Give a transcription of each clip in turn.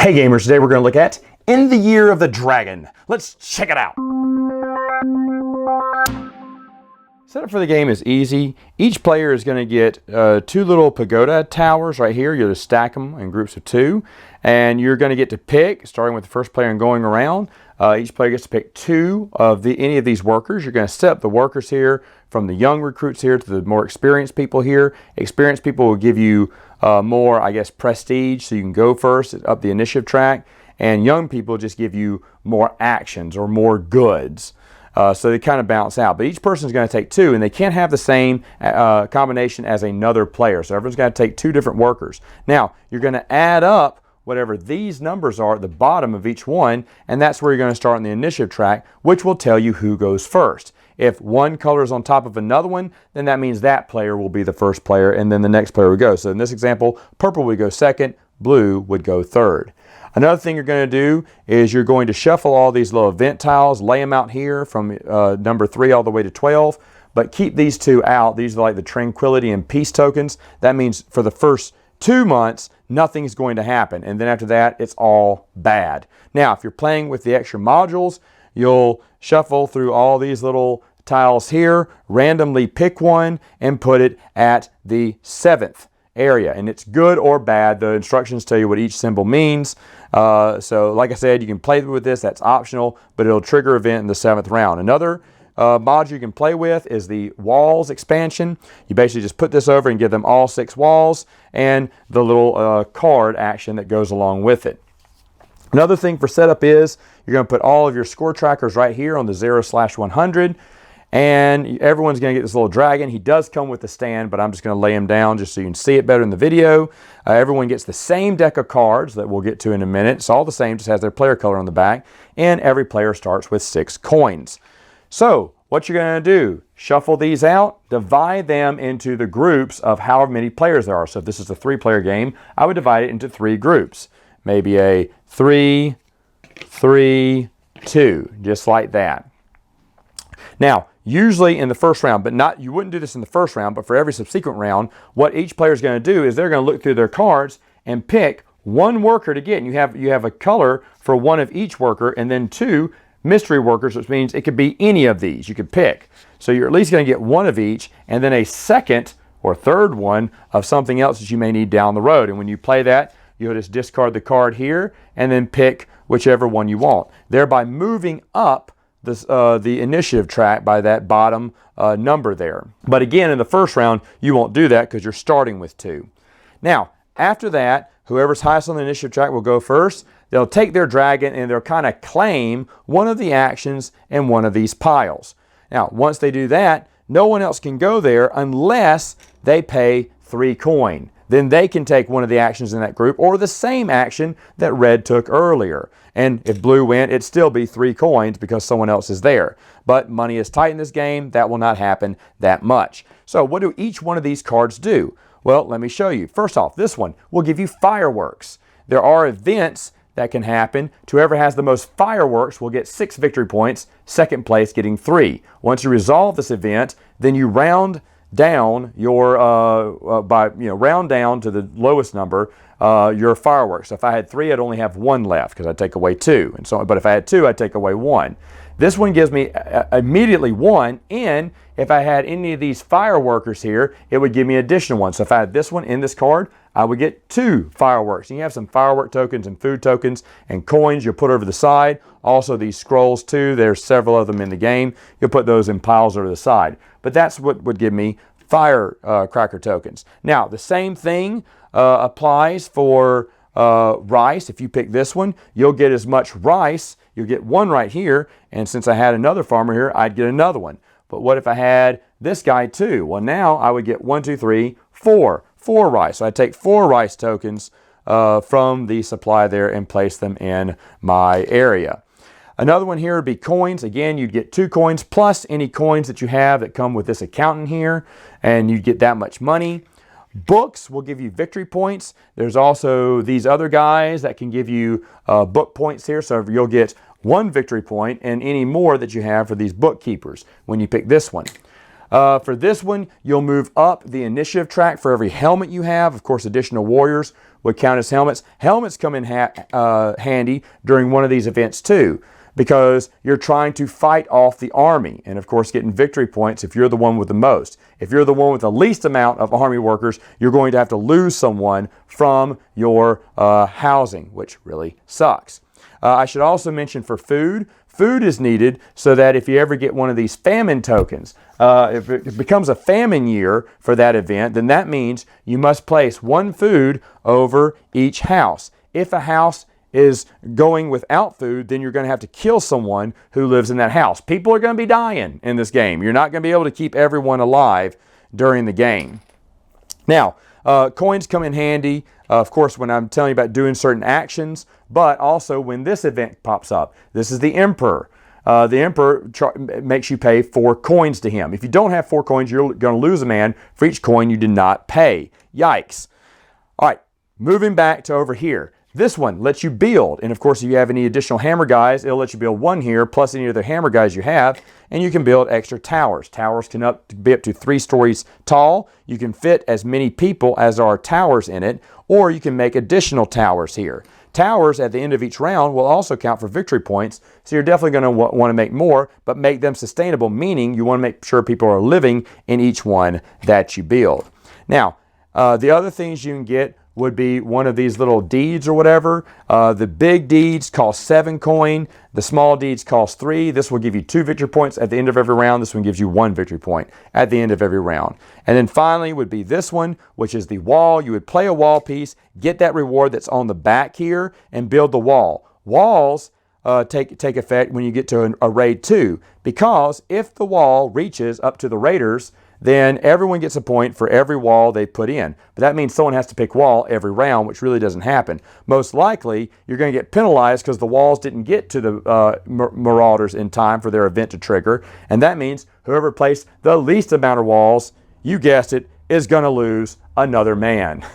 Hey gamers, today we're going to look at In the Year of the Dragon. Let's check it out. Setup for the game is easy. Each player is going to get two little pagoda towers right here. You'll just stack them in groups of two. And you're going to get to pick, starting with the first player and going around. Each player gets to pick two of any of these workers. You're going to set up the workers here from the young recruits here to the more experienced people here. Experienced people will give you more, I guess, prestige, so you can go first up the initiative track. And young people just give you more actions or more goods. So they kind of balance out. But each person is going to take two, and they can't have the same combination as another player. So everyone's got to take two different workers. Now, you're going to add up whatever these numbers are at the bottom of each one, and that's where you're going to start on the initiative track, which will tell you who goes first. If one color is on top of another one, then that means that player will be the first player, and then the next player would go. So in this example, purple would go second, blue would go third. Another thing you're going to do is you're going to shuffle all these little event tiles, lay them out here from number 3 all the way to 12, but keep these two out. These are like the tranquility and peace tokens. That means for the first 2 months, nothing's going to happen. And then after that, it's all bad. Now, if you're playing with the extra modules, you'll shuffle through all these little tiles here, randomly pick one, and put it at the 7th area. And it's good or bad. The instructions tell you what each symbol means. So like I said, you can play with this. That's optional, but it'll trigger event in the 7th round. Another module you can play with is the walls expansion. You basically just put this over and give them all 6 walls and the little card action that goes along with it. Another thing for setup is you're going to put all of your score trackers right here on the 0/100, and everyone's going to get this little dragon. He does come with the stand, but I'm just going to lay him down just so you can see it better in the video. Everyone gets the same deck of cards that we'll get to in a minute. It's all the same, just has their player color on the back, and every player starts with 6 coins. So what you're going to do, shuffle these out, divide them into the groups of however many players there are. So if this is a 3-player game, I would divide it into 3 groups. Maybe a 3, 3, 2, just like that. Now, usually in the first round, but you wouldn't do this in the first round, but for every subsequent round, what each player is going to do is they're going to look through their cards and pick one worker to get. And you have a color for one of each worker, and then 2 mystery workers, which means it could be any of these you could pick. So you're at least going to get one of each, and then a second or third one of something else that you may need down the road. And when you play that, you'll just discard the card here and then pick whichever one you want, thereby moving up the initiative track by that bottom number there. But again, in the first round, you won't do that because you're starting with 2. Now, after that, whoever's highest on the initiative track will go first. They'll take their dragon and they'll kind of claim one of the actions in one of these piles. Now, once they do that, no one else can go there unless they pay 3 coin. Then they can take one of the actions in that group or the same action that red took earlier. And if blue went, it'd still be 3 coins because someone else is there. But money is tight in this game. That will not happen that much. So what do each one of these cards do? Well, let me show you. First off, this one will give you fireworks. There are events that can happen. Whoever has the most fireworks will get 6 victory points, second place getting 3. Once you resolve this event, then you round down your round down to the lowest number your fireworks. So if I had 3, I'd only have 1 left because I'd take away 2, and so. But if I had 2, I'd take away 1. This one gives me immediately 1, and if I had any of these fireworkers here, it would give me additional 1. So if I had this one in this card, I would get 2 fireworks. And you have some firework tokens and food tokens and coins you'll put over the side. Also these scrolls too, there's several of them in the game. You'll put those in piles over the side. But that's what would give me firecracker tokens. Now, the same thing applies for rice. If you pick this one, you'll get as much rice. You'll get 1 right here, and since I had another farmer here, I'd get another one. But what if I had this guy too? Well, now I would get 1, 2, 3, 4. 4 rice. So I take 4 rice tokens from the supply there and place them in my area. Another one here would be coins. Again, you'd get 2 coins plus any coins that you have that come with this accountant here, and you'd get that much money. Books will give you victory points. There's also these other guys that can give you book points here. So you'll get 1 victory point and any more that you have for these bookkeepers when you pick this one. For this one, you'll move up the initiative track for every helmet you have. Of course, additional warriors would count as helmets. Helmets come in handy during one of these events too, because you're trying to fight off the army and, of course, getting victory points if you're the one with the most. If you're the one with the least amount of army workers, you're going to have to lose someone from your housing, which really sucks. I should also mention for food, food is needed so that if you ever get one of these famine tokens, if it becomes a famine year for that event, then that means you must place one food over each house. If a house is going without food, then you're going to have to kill someone who lives in that house. People are going to be dying in this game. You're not going to be able to keep everyone alive during the game. Now, coins come in handy, of course, when I'm telling you about doing certain actions, but also when this event pops up. This is the Emperor. The Emperor makes you pay 4 coins to him. If you don't have 4 coins, you're going to lose a man for each coin you did not pay. Yikes. All right, moving back to over here. This one lets you build, and of course if you have any additional hammer guys, it'll let you build 1 here plus any other hammer guys you have, and you can build extra towers. Towers can be up to 3 stories tall. You can fit as many people as there are towers in it, or you can make additional towers here. Towers at the end of each round will also count for victory points, so you're definitely going to want to make more, but make them sustainable, meaning you want to make sure people are living in each one that you build. Now, the other things you can get would be one of these little deeds or whatever. The big deeds cost 7 coin. The small deeds cost 3. This will give you 2 victory points at the end of every round. This one gives you 1 victory point at the end of every round. And then finally would be this one, which is the wall. You would play a wall piece, get that reward that's on the back here, and build the wall. Walls take effect when you get to a raid 2, because if the wall reaches up to the raiders, then everyone gets a point for every wall they put in. But that means someone has to pick wall every round, which really doesn't happen. Most likely, you're going to get penalized because the walls didn't get to the marauders in time for their event to trigger. And that means whoever placed the least amount of walls, you guessed it, is going to lose another man.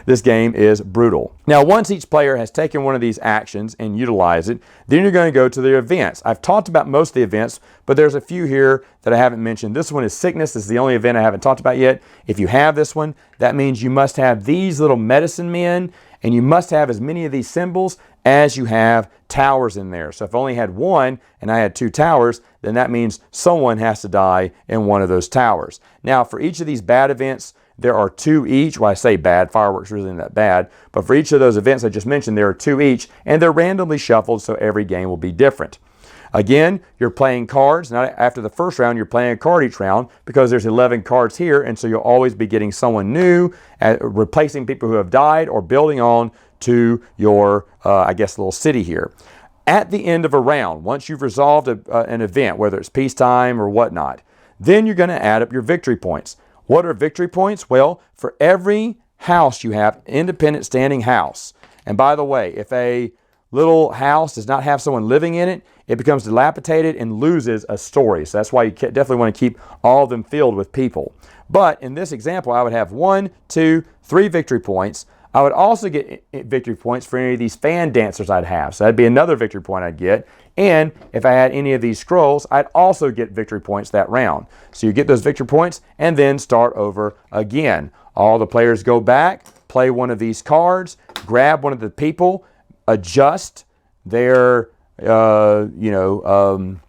This game is brutal. Now, once each player has taken one of these actions and utilized it, then you're going to go to their events. I've talked about most of the events, but there's a few here that I haven't mentioned. This one is sickness. This is the only event I haven't talked about yet. If you have this one, that means you must have these little medicine men, and you must have as many of these symbols as you have towers in there. So if I only had 1 and I had 2 towers, then that means someone has to die in one of those towers. Now, for each of these bad events, there are 2 each. Well, I say bad, fireworks really isn't that bad, but for each of those events I just mentioned, there are 2 each, and they're randomly shuffled, so every game will be different. Again, you're playing cards. Not after the first round, you're playing a card each round, because there's 11 cards here, and so you'll always be getting someone new, replacing people who have died, or building on to your, I guess, little city here. At the end of a round, once you've resolved an event, whether it's peacetime or whatnot, then you're going to add up your victory points. What are victory points? Well, for every house you have, independent standing house. And by the way, if a little house does not have someone living in it, it becomes dilapidated and loses a story. So that's why you definitely want to keep all of them filled with people. But in this example, I would have 1, 2, 3 victory points. I would also get victory points for any of these fan dancers I'd have. So that'd be another victory point I'd get. And if I had any of these scrolls, I'd also get victory points that round. So you get those victory points and then start over again. All the players go back, play one of these cards, grab one of the people, adjust their, the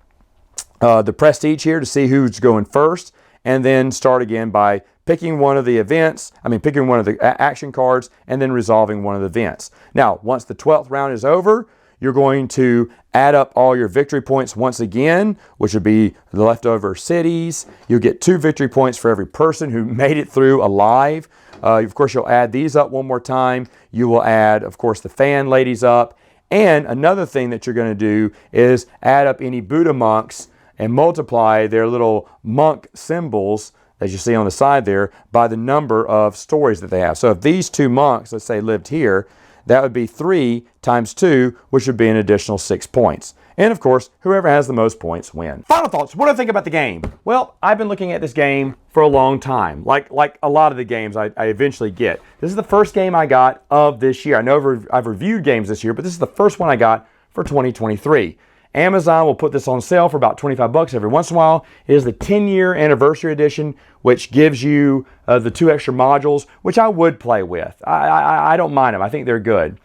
prestige here to see who's going first, and then start again by picking one of the events, picking one of the action cards, and then resolving one of the events. Now, once the 12th round is over, you're going to add up all your victory points once again, which would be the leftover cities. You'll get 2 victory points for every person who made it through alive. Of course, you'll add these up one more time. You will add, of course, the fan ladies up. And another thing that you're going to do is add up any Buddha monks and multiply their little monk symbols, as you see on the side there, by the number of stories that they have. So if these 2 monks, let's say, lived here, that would be 3 times 2, which would be an additional 6 points. And of course, whoever has the most points wins. Final thoughts. What do I think about the game? Well, I've been looking at this game for a long time, like a lot of the games I eventually get. This is the first game I got of this year. I know I've reviewed games this year, but this is the first one I got for 2023. Amazon will put this on sale for about 25 bucks every once in a while. It is the 10-year anniversary edition, which gives you the 2 extra modules, which I would play with. I don't mind them. I think they're good.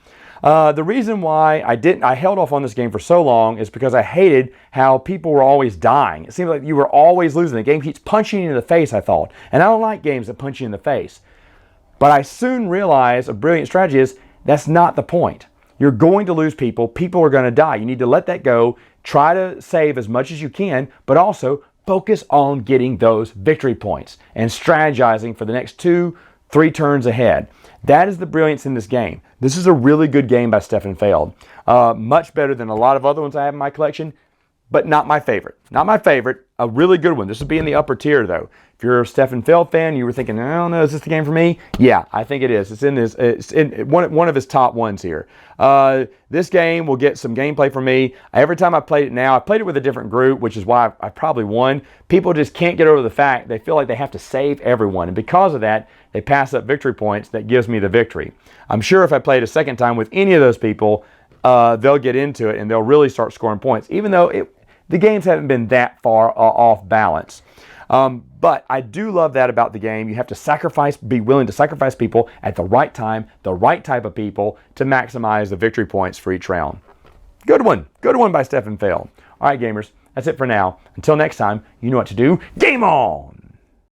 The reason why I held off on this game for so long is because I hated how people were always dying. It seemed like you were always losing. The game keeps punching you in the face, I thought. And I don't like games that punch you in the face. But I soon realized a brilliant strategy is that's not the point. You're going to lose people. People are going to die. You need to let that go. Try to save as much as you can, but also focus on getting those victory points and strategizing for the next 2-3 turns ahead. That is the brilliance in this game. This is a really good game by Stefan Feld. Much better than a lot of other ones I have in my collection, but not my favorite. Not my favorite. A really good one. This would be in the upper tier, though. If you're a Stefan Feld fan, you were thinking, I don't know, is this the game for me? Yeah, I think it is. It's in one of his top ones here. This game will get some gameplay from me. Every time I played it now, I played it with a different group, which is why I probably won. People just can't get over the fact they feel like they have to save everyone. And because of that, they pass up victory points that gives me the victory. I'm sure if I played a second time with any of those people, they'll get into it and they'll really start scoring points, even though the games haven't been that far off balance. But I do love that about the game. You have to be willing to sacrifice people at the right time, the right type of people to maximize the victory points for each round. Good one by Stefan Feld. All right, gamers, that's it for now. Until next time, you know what to do. Game on!